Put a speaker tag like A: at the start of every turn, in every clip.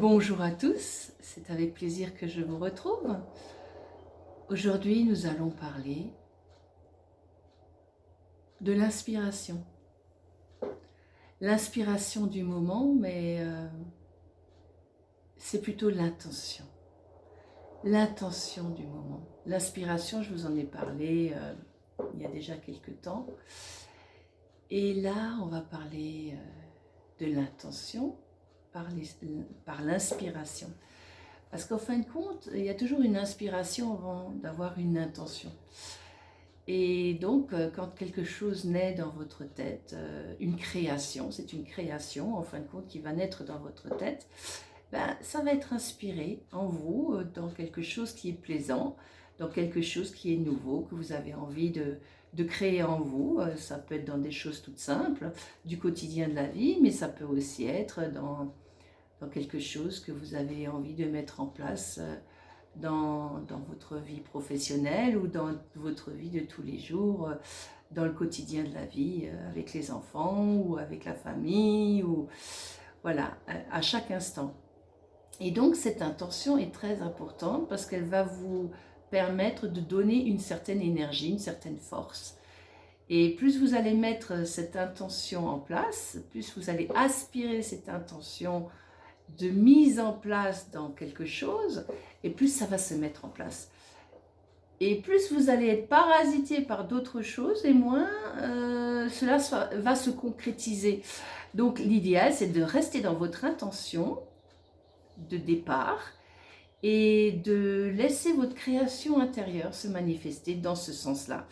A: Bonjour à tous, c'est avec plaisir que je vous retrouve. Aujourd'hui, nous allons parler de l'inspiration. L'inspiration du moment, mais c'est plutôt l'intention. L'intention du moment. L'inspiration, je vous en ai parlé il y a déjà quelques temps. Et là, on va parler de l'intention par l'inspiration. Parce qu'en fin de compte, il y a toujours une inspiration avant d'avoir une intention. Et donc, quand quelque chose naît dans votre tête, une création, c'est une création en fin de compte qui va naître dans votre tête, ben, ça va être inspiré en vous, dans quelque chose qui est plaisant, dans quelque chose qui est nouveau, que vous avez envie de créer en vous. Ça peut être dans des choses toutes simples, du quotidien de la vie, mais ça peut aussi être dans quelque chose que vous avez envie de mettre en place dans votre vie professionnelle ou dans votre vie de tous les jours, dans le quotidien de la vie, avec les enfants ou avec la famille, ou voilà, à chaque instant. Et donc cette intention est très importante parce qu'elle va vous permettre de donner une certaine énergie, une certaine force. Et plus vous allez mettre cette intention en place, plus vous allez aspirer cette intention de mise en place dans quelque chose, et plus ça va se mettre en place. Et plus vous allez être parasité par d'autres choses, et moins cela va se concrétiser. Donc l'idéal, c'est de rester dans votre intention de départ et de laisser votre création intérieure se manifester dans ce sens-là.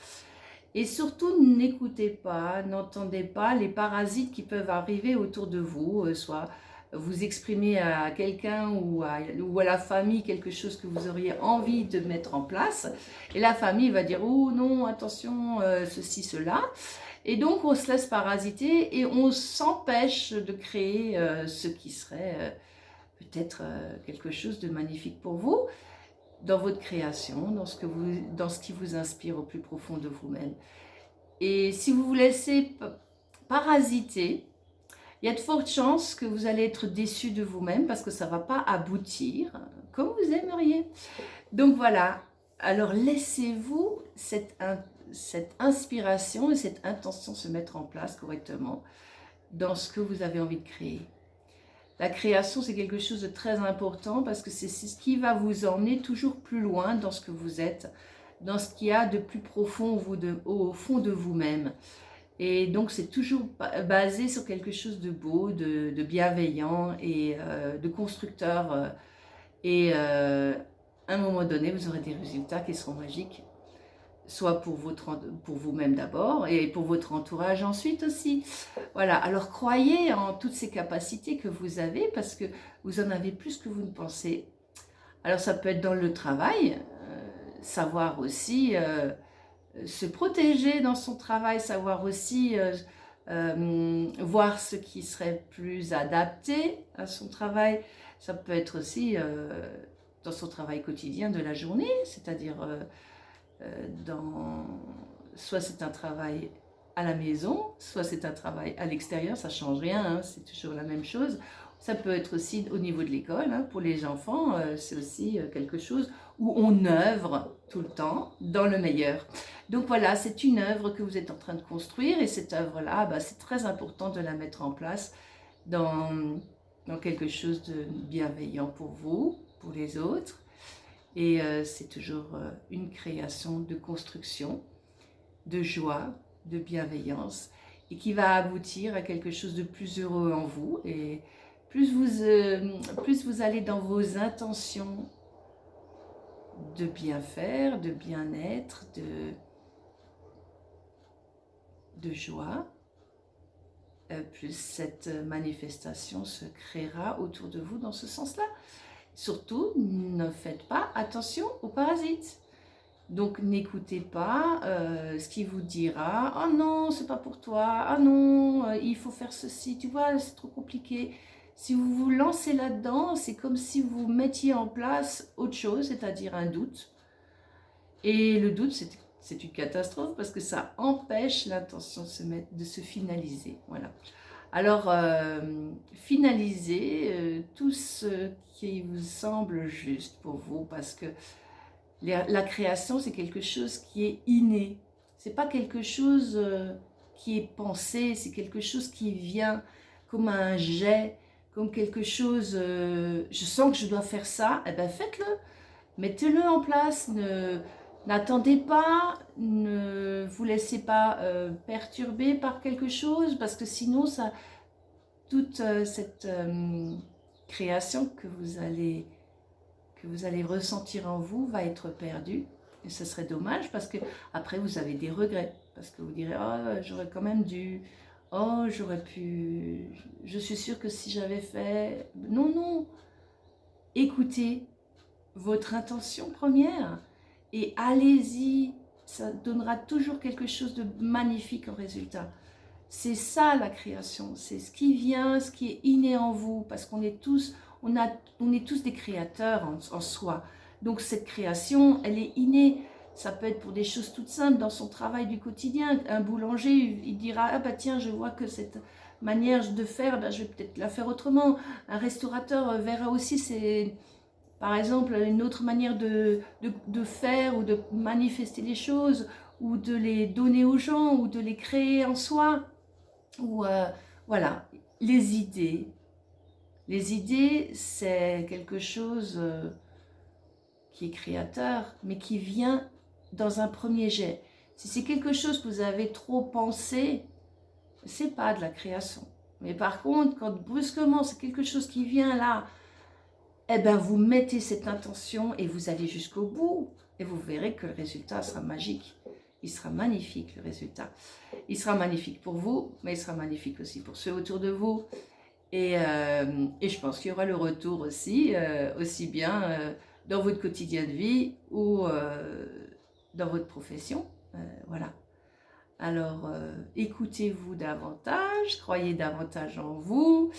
A: Et surtout, n'écoutez pas, n'entendez pas les parasites qui peuvent arriver autour de vous, soit vous exprimer à quelqu'un ou à la famille quelque chose que vous auriez envie de mettre en place. Et la famille va dire « Oh non, attention, ceci, cela ». Et donc, on se laisse parasiter et on s'empêche de créer ce qui serait peut-être quelque chose de magnifique pour vous, dans votre création, dans ce qui vous inspire au plus profond de vous-même. Et si vous vous laissez parasiter, il y a de fortes chances que vous allez être déçu de vous-même parce que ça ne va pas aboutir comme vous aimeriez. Donc voilà, alors laissez-vous cette inspiration et cette intention se mettre en place correctement dans ce que vous avez envie de créer. La création, c'est quelque chose de très important parce que c'est ce qui va vous emmener toujours plus loin dans ce que vous êtes, dans ce qu'il y a de plus profond au fond de vous-même. Et donc, c'est toujours basé sur quelque chose de beau, de bienveillant et de constructeur. Et à un moment donné, vous aurez des résultats qui seront magiques, soit pour vous-même d'abord et pour votre entourage ensuite aussi. Voilà, alors croyez en toutes ces capacités que vous avez parce que vous en avez plus que vous ne pensez. Alors ça peut être dans le travail, savoir aussi se protéger dans son travail, savoir aussi voir ce qui serait plus adapté à son travail. Ça peut être aussi dans son travail quotidien de la journée, c'est-à-dire soit c'est un travail à la maison, soit c'est un travail à l'extérieur, ça ne change rien, hein, c'est toujours la même chose. Ça peut être aussi au niveau de l'école, hein, pour les enfants, c'est aussi quelque chose où on œuvre tout le temps dans le meilleur. Donc voilà, c'est une œuvre que vous êtes en train de construire et cette œuvre-là, bah, c'est très important de la mettre en place dans quelque chose de bienveillant pour vous, pour les autres. Et c'est toujours une création de construction, de joie, de bienveillance et qui va aboutir à quelque chose de plus heureux en vous. Et plus vous allez dans vos intentions de bien faire, de bien-être, de joie, plus cette manifestation se créera autour de vous dans ce sens-là. Surtout, ne faites pas attention aux parasites. Donc, n'écoutez pas ce qui vous dira « Ah non, c'est pas pour toi. Ah non, il faut faire ceci. Tu vois, c'est trop compliqué. » Si vous vous lancez là-dedans, c'est comme si vous mettiez en place autre chose, c'est-à-dire un doute. Et le doute, c'est une catastrophe parce que ça empêche l'intention de se finaliser. Voilà. Alors, finalisez tout ce qui vous semble juste pour vous, parce que la création, c'est quelque chose qui est inné. C'est pas quelque chose qui est pensé, c'est quelque chose qui vient comme un jet, comme quelque chose, je sens que je dois faire ça, eh bien faites-le, mettez-le en place, n'attendez pas, ne vous laissez pas perturber par quelque chose, parce que sinon, toute cette création que vous allez ressentir en vous va être perdue. Et ce serait dommage, parce que après vous avez des regrets, parce que vous direz oh j'aurais quand même dû, oh j'aurais pu, je suis sûre que si j'avais fait, non, écoutez votre intention première et allez-y, ça donnera toujours quelque chose de magnifique en résultat. C'est ça la création, c'est ce qui vient, ce qui est inné en vous, parce qu'on est tous, on est tous des créateurs en soi. Donc cette création, elle est innée. Ça peut être pour des choses toutes simples dans son travail du quotidien. Un boulanger, il dira ah bah tiens, je vois que cette manière de faire, bah, je vais peut-être la faire autrement. Un restaurateur verra aussi c'est par exemple une autre manière de faire ou de manifester les choses, ou de les donner aux gens, ou de les créer en soi. Ou voilà, les idées. Les idées, c'est quelque chose qui est créateur, mais qui vient dans un premier jet. Si c'est quelque chose que vous avez trop pensé, c'est pas de la création. Mais par contre, quand brusquement c'est quelque chose qui vient là, eh ben vous mettez cette intention et vous allez jusqu'au bout, et vous verrez que le résultat sera magique. Il sera magnifique, le résultat. Il sera magnifique pour vous, mais il sera magnifique aussi pour ceux autour de vous. Et je pense qu'il y aura le retour aussi, aussi bien dans votre quotidien de vie ou dans votre profession. Voilà. Alors, écoutez-vous davantage, croyez davantage en vous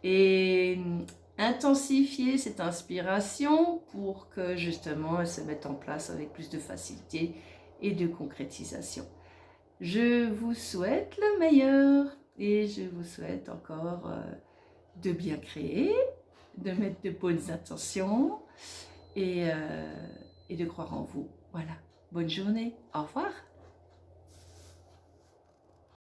A: et intensifiez cette inspiration pour que justement elle se mette en place avec plus de facilité et de concrétisation. Je vous souhaite le meilleur et je vous souhaite encore de bien créer, de mettre de bonnes intentions et de croire en vous. Voilà. Bonne journée. Au revoir.